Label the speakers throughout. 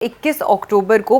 Speaker 1: 21 अक्टूबर को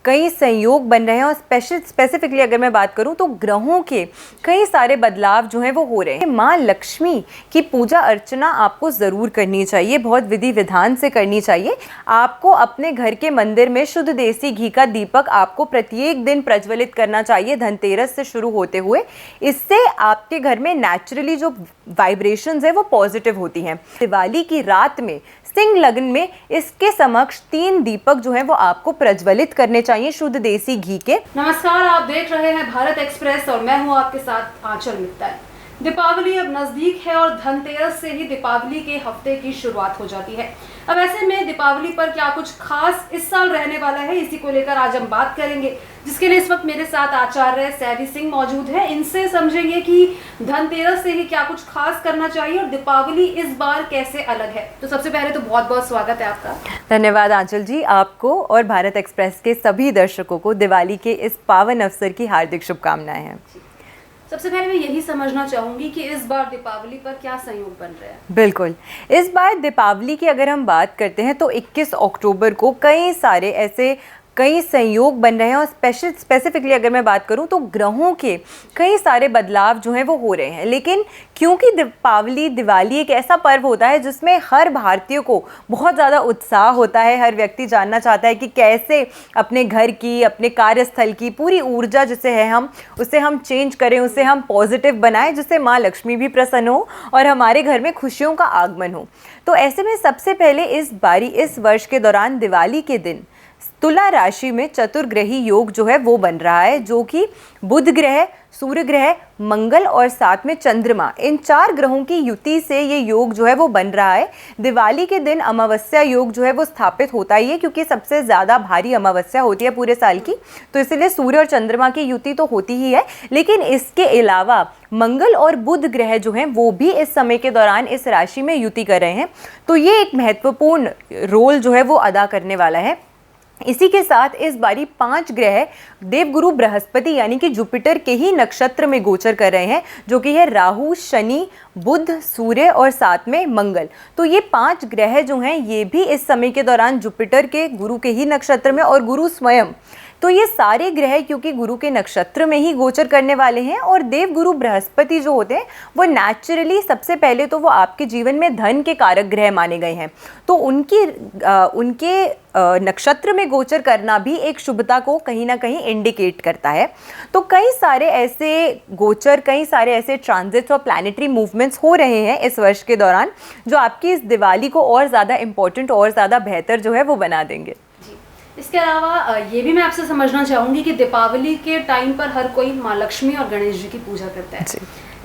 Speaker 1: कई संयोग बन रहे हैं और स्पेसिफिकली अगर मैं बात करूं तो ग्रहों के कई सारे बदलाव जो हैं वो हो रहे हैं। माँ लक्ष्मी की पूजा अर्चना आपको ज़रूर करनी चाहिए, बहुत विधि विधान से करनी चाहिए। आपको अपने घर के मंदिर में शुद्ध देसी घी का दीपक आपको प्रत्येक दिन प्रज्वलित करना चाहिए धनतेरस से शुरू होते हुए। इससे आपके घर में नेचुरली जो वाइब्रेशंस है वो पॉजिटिव होती हैं। दिवाली की रात में सिंह लग्न में इसके समक्ष 3 दीपक जो है वो आपको प्रज्वलित करने चाहिए शुद्ध देसी घी के।
Speaker 2: नमस्कार, आप देख रहे हैं भारत एक्सप्रेस और मैं हूं आपके साथ आंचल मित्तल। दीपावली अब नजदीक है और धनतेरस से ही दीपावली के हफ्ते की शुरुआत हो जाती है। अब ऐसे में दीपावली पर क्या कुछ खास इस साल रहने वाला है, इसी को लेकर आज हम बात करेंगे, जिसके लिए इस वक्त मेरे साथ आचार्य सैवी सिंह मौजूद है। इनसे समझेंगे कि धनतेरस से ही क्या कुछ खास करना चाहिए और दीपावली इस बार कैसे अलग है। तो सबसे पहले तो बहुत बहुत स्वागत है आपका।
Speaker 1: धन्यवाद आंचल जी, आपको और भारत एक्सप्रेस के सभी दर्शकों को दिवाली के इस पावन अवसर की हार्दिक शुभकामनाएं हैं।
Speaker 2: सबसे पहले मैं यही समझना चाहूंगी कि इस बार दीपावली पर क्या संयोग बन रहे हैं।
Speaker 1: बिल्कुल, इस बार दीपावली की अगर हम बात करते हैं तो 21 अक्टूबर को कई संयोग बन रहे हैं और स्पेसिफिकली अगर मैं बात करूं तो ग्रहों के कई सारे बदलाव जो हैं वो हो रहे हैं। लेकिन क्योंकि दिवाली एक ऐसा पर्व होता है जिसमें हर भारतीय को बहुत ज़्यादा उत्साह होता है, हर व्यक्ति जानना चाहता है कि कैसे अपने घर की, अपने कार्यस्थल की पूरी ऊर्जा जिसे है उसे हम चेंज करें, उसे हम पॉजिटिव बनाएं, जिससे माँ लक्ष्मी भी प्रसन्न हो और हमारे घर में खुशियों का आगमन हो। तो ऐसे में सबसे पहले इस वर्ष के दौरान दिवाली के दिन तुला राशि में चतुर्ग्रही योग जो है वो बन रहा है, जो कि बुध ग्रह, सूर्य ग्रह, मंगल और साथ में चंद्रमा, इन 4 ग्रहों की युति से ये योग जो है वो बन रहा है। दिवाली के दिन अमावस्या योग जो है वो स्थापित होता ही है, क्योंकि सबसे ज़्यादा भारी अमावस्या होती है पूरे साल की, तो इसलिए सूर्य और चंद्रमा की युति तो होती ही है। लेकिन इसके अलावा मंगल और बुध ग्रह जो हैं वो भी इस समय के दौरान इस राशि में युति कर रहे हैं, तो ये एक महत्वपूर्ण रोल जो है वो अदा करने वाला है। इसी के साथ इस बारी 5 ग्रह देवगुरु बृहस्पति यानी कि जुपिटर के ही नक्षत्र में गोचर कर रहे हैं, जो कि है राहु, शनि, बुध, सूर्य और साथ में मंगल। तो ये 5 ग्रह जो हैं ये भी इस समय के दौरान जुपिटर के गुरु के ही नक्षत्र में, और गुरु स्वयं, तो ये सारे ग्रह क्योंकि गुरु के नक्षत्र में ही गोचर करने वाले हैं। और देवगुरु बृहस्पति जो होते हैं वो नेचुरली सबसे पहले तो वो आपके जीवन में धन के कारक ग्रह माने गए हैं, तो उनके नक्षत्र में गोचर करना भी एक शुभता को कहीं ना कहीं इंडिकेट करता है। तो कई सारे ऐसे ट्रांजिट्स और प्लैनेटरी मूवमेंट्स हो रहे हैं इस वर्ष के दौरान, जो आपकी इस दिवाली को और ज़्यादा इम्पोर्टेंट और ज़्यादा बेहतर जो है वो बना देंगे।
Speaker 2: इसके अलावा ये भी मैं आपसे समझना चाहूँगी कि दीपावली के टाइम पर हर कोई माँ लक्ष्मी और गणेश जी की पूजा करता है।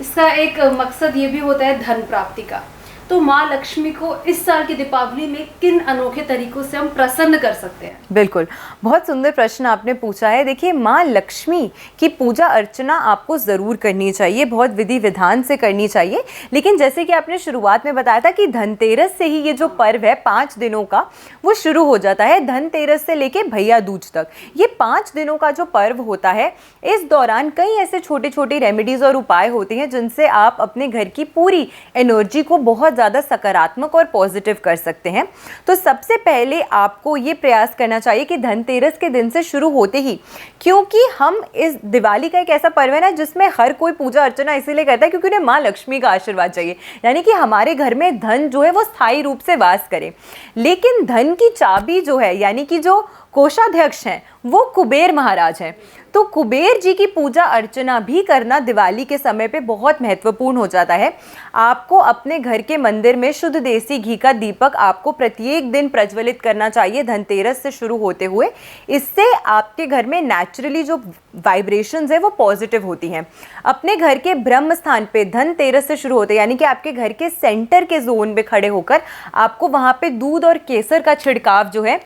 Speaker 2: इसका एक मकसद ये भी होता है धन प्राप्ति का। तो माँ लक्ष्मी को इस साल की दीपावली में किन अनोखे तरीकों से हम प्रसन्न कर सकते हैं?
Speaker 1: बिल्कुल, बहुत सुंदर प्रश्न आपने पूछा है। देखिए, माँ लक्ष्मी की पूजा अर्चना आपको ज़रूर करनी चाहिए, बहुत विधि विधान से करनी चाहिए। लेकिन जैसे कि आपने शुरुआत में बताया था कि धनतेरस से ही ये जो पर्व है 5 दिनों का वो शुरू हो जाता है। धनतेरस से लेके भैया दूज तक ये 5 दिनों का जो पर्व होता है, इस दौरान कई ऐसे छोटे छोटे रेमेडीज़ और उपाय होते हैं जिनसे आप अपने घर की पूरी एनर्जी को बहुत ज़्यादा सकारात्मक और पॉजिटिव कर सकते हैं। तो सबसे पहले आपको ये प्रयास करना चाहिए कि धनतेरस के दिन से शुरू होते ही, क्योंकि हम इस दिवाली का एक ऐसा पर्व है ना जिसमें हर कोई पूजा अर्चना इसीलिए करता है क्योंकि उन्हें माँ लक्ष्मी का आशीर्वाद चाहिए, यानी कि हमारे घर में धन जो है वो स्थायी रूप से वास करे। लेकिन धन की चाबी जो है, यानी कि जो कोषाध्यक्ष हैं, वो कुबेर महाराज हैं। तो कुबेर जी की पूजा अर्चना भी करना दिवाली के समय पे बहुत महत्वपूर्ण हो जाता है। आपको अपने घर के मंदिर में शुद्ध देसी घी का दीपक आपको प्रत्येक दिन प्रज्वलित करना चाहिए धनतेरस से शुरू होते हुए। इससे आपके घर में नेचुरली जो वाइब्रेशंस है वो पॉजिटिव होती हैं। अपने घर के ब्रह्म स्थान पे धनतेरस से शुरू होते हैं, यानी कि आपके घर के सेंटर के जोन में खड़े होकर आपको वहाँ पे दूध और केसर का छिड़काव जो है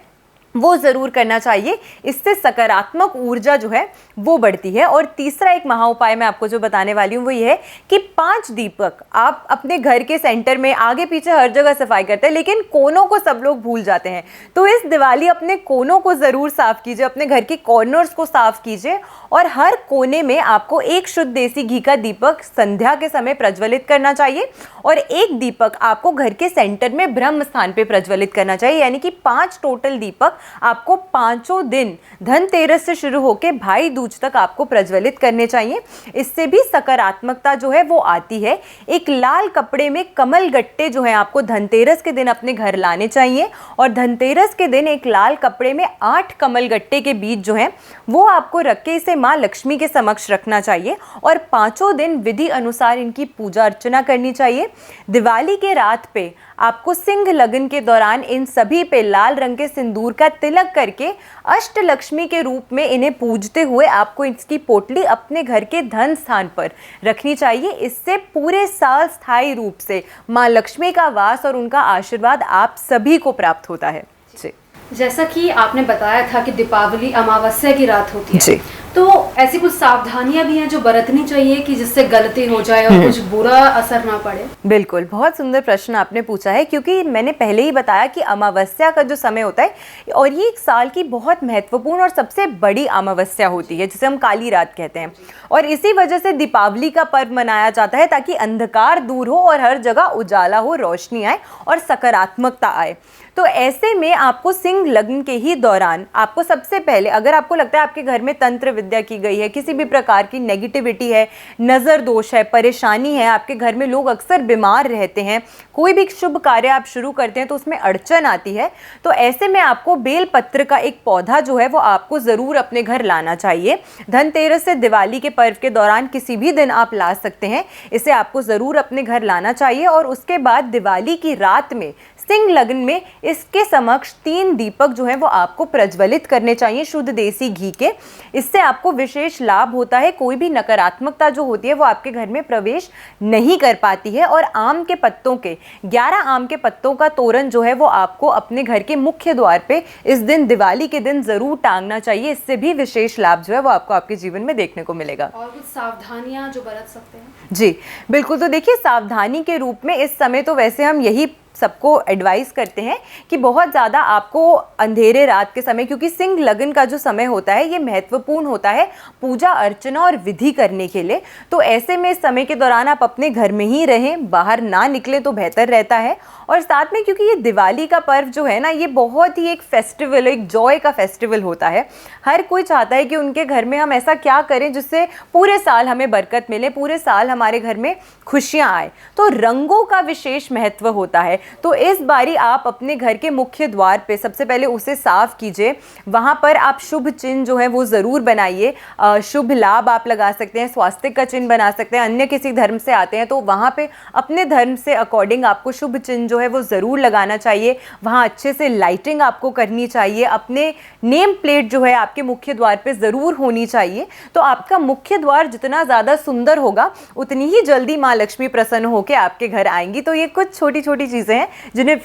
Speaker 1: वो ज़रूर करना चाहिए। इससे सकारात्मक ऊर्जा जो है वो बढ़ती है। और तीसरा एक महा उपाय मैं आपको जो बताने वाली हूँ वो ये है कि 5 दीपक आप अपने घर के सेंटर में, आगे पीछे हर जगह सफाई करते हैं लेकिन कोनों को सब लोग भूल जाते हैं। तो इस दिवाली अपने कोनों को ज़रूर साफ़ कीजिए, अपने घर के कॉर्नर्स को साफ़ कीजिए और हर कोने में आपको एक शुद्ध देसी घी का दीपक संध्या के समय प्रज्वलित करना चाहिए और एक दीपक आपको घर के सेंटर में ब्रह्म स्थान पे प्रज्वलित करना चाहिए। यानी कि 5 टोटल दीपक आपको 5 दिन धनतेरस से शुरू होकर भाई दूज तक आपको प्रज्वलित करने चाहिए। इससे भी सकारात्मकता जो है वो आती है। एक लाल कपड़े में कमल गट्टे जो है आपको धनतेरस के दिन अपने घर लाने चाहिए और धनतेरस के दिन एक लाल कपड़े में 8 कमल गट्टे के बीज जो हैं वो आपको रख के इसे माँ लक्ष्मी के समक्ष रखना चाहिए और 5 दिन विधि अनुसार इनकी पूजा अर्चना करनी चाहिए। दिवाली के रात पे आपको सिंह लगन के दौरान इन सभी पे लाल रंग के सिंदूर का तिलक करके अष्ट लक्ष्मी के रूप में इन्हें पूजते हुए आपको इसकी पोटली अपने घर के धन स्थान पर रखनी चाहिए। इससे पूरे साल स्थायी रूप से माँ लक्ष्मी का वास और उनका आशीर्वाद आप सभी को प्राप्त होता है। जी,
Speaker 2: जैसा कि आपने बताया था कि दीपावली अमावस्या की रात होती है,
Speaker 1: जी।
Speaker 2: तो ऐसी कुछ सावधानियां भी हैं जो बरतनी चाहिए कि जिससे गलती हो जाए और कुछ बुरा असर ना पड़े?
Speaker 1: बिल्कुल, बहुत सुंदर प्रश्न आपने पूछा है क्योंकि मैंने पहले ही बताया कि अमावस्या का जो समय होता है और ये एक साल की बहुत महत्वपूर्ण और सबसे बड़ी अमावस्या होती है जिसे हम काली रात कहते हैं और इसी वजह से दीपावली का पर्व मनाया जाता है ताकि अंधकार दूर हो और हर जगह उजाला हो, रोशनी आए और सकारात्मकता आए। तो ऐसे में आपको सिंह लग्न के ही दौरान आपको सबसे पहले, अगर आपको लगता है आपके घर में तंत्र विद्या की गई है, किसी भी प्रकार की नेगेटिविटी है, नज़र दोष है, परेशानी है, आपके घर में लोग अक्सर बीमार रहते हैं, कोई भी शुभ कार्य आप शुरू करते हैं तो उसमें अड़चन आती है, तो ऐसे में आपको बेलपत्र का एक पौधा जो है वो आपको ज़रूर अपने घर लाना चाहिए। धनतेरस से दिवाली के पर्व के दौरान किसी भी दिन आप ला सकते हैं, इसे आपको ज़रूर अपने घर लाना चाहिए और उसके बाद दिवाली की रात में सिंह लग्न में इसके समक्ष 3 दीपक जो हैं वो आपको प्रज्वलित करने चाहिए शुद्ध देसी घी के। इससे आपको विशेष लाभ होता है, कोई भी नकारात्मकता जो होती है वो आपके घर में प्रवेश नहीं कर पाती है। और आम के पत्तों के 11 आम के पत्तों का तोरण जो है वो आपको अपने घर के मुख्य द्वार पे इस दिन, दिवाली के दिन ज़रूर टांगना चाहिए। इससे भी विशेष लाभ जो है वो आपको आपके जीवन में देखने को मिलेगा।
Speaker 2: और कुछ सावधानियां जो बरत सकते हैं?
Speaker 1: जी बिल्कुल, तो देखिए सावधानी के रूप में इस समय तो वैसे हम यही सबको एडवाइस करते हैं कि बहुत ज़्यादा आपको अंधेरे रात के समय, क्योंकि सिंह लगन का जो समय होता है ये महत्वपूर्ण होता है पूजा अर्चना और विधि करने के लिए, तो ऐसे में इस समय के दौरान आप अपने घर में ही रहें, बाहर ना निकलें तो बेहतर रहता है। और साथ में क्योंकि ये दिवाली का पर्व जो है ना, ये बहुत ही एक फेस्टिवल, एक जॉय का फेस्टिवल होता है। हर कोई चाहता है कि उनके घर में हम ऐसा क्या करें जिससे पूरे साल हमें बरकत मिले, पूरे साल हमारे घर में खुशियाँ आए। तो रंगों का विशेष महत्व होता है। तो इस बारी आप अपने घर के मुख्य द्वार पे सबसे पहले उसे साफ कीजिए, वहाँ पर आप शुभ चिन्ह जो है वो ज़रूर बनाइए। शुभ लाभ आप लगा सकते हैं, स्वास्तिक का चिन्ह बना सकते हैं। अन्य किसी धर्म से आते हैं तो वहाँ पे अपने धर्म से अकॉर्डिंग आपको शुभ चिन्ह जो है वो ज़रूर लगाना चाहिए। वहाँ अच्छे से लाइटिंग आपको करनी चाहिए। अपने नेम प्लेट जो है आपके मुख्य द्वार पे ज़रूर होनी चाहिए। तो आपका मुख्य द्वार जितना ज़्यादा सुंदर होगा उतनी ही जल्दी माँ लक्ष्मी प्रसन्न होकर आपके घर आएंगी। तो ये कुछ छोटी छोटी चीज़ें हैं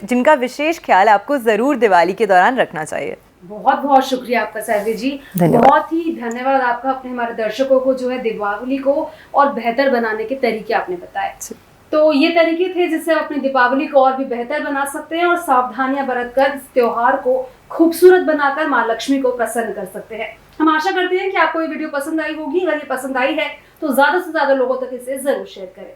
Speaker 1: जिनका विशेष ख्याल आपको ज़रूर दिवाली के दौरान रखना चाहिए।
Speaker 2: बहुत बहुत शुक्रिया आपका सैलवी जी, बहुत ही धन्यवाद आपका अपने हमारे दर्शकों को जो है दिवाली को और बेहतर बनाने के तरीके आपने बताए। तो ये तरीके थे जिससे आप अपनी दीपावली को और भी बेहतर बना सकते हैं और सावधानियां बरतकर इस त्योहार को खूबसूरत बनाकर माँ लक्ष्मी को प्रसन्न कर सकते हैं। हम आशा करते हैं कि आपको ये वीडियो पसंद आई होगी। अगर ये पसंद आई है तो ज्यादा से ज्यादा लोगों तक इसे जरूर शेयर करें।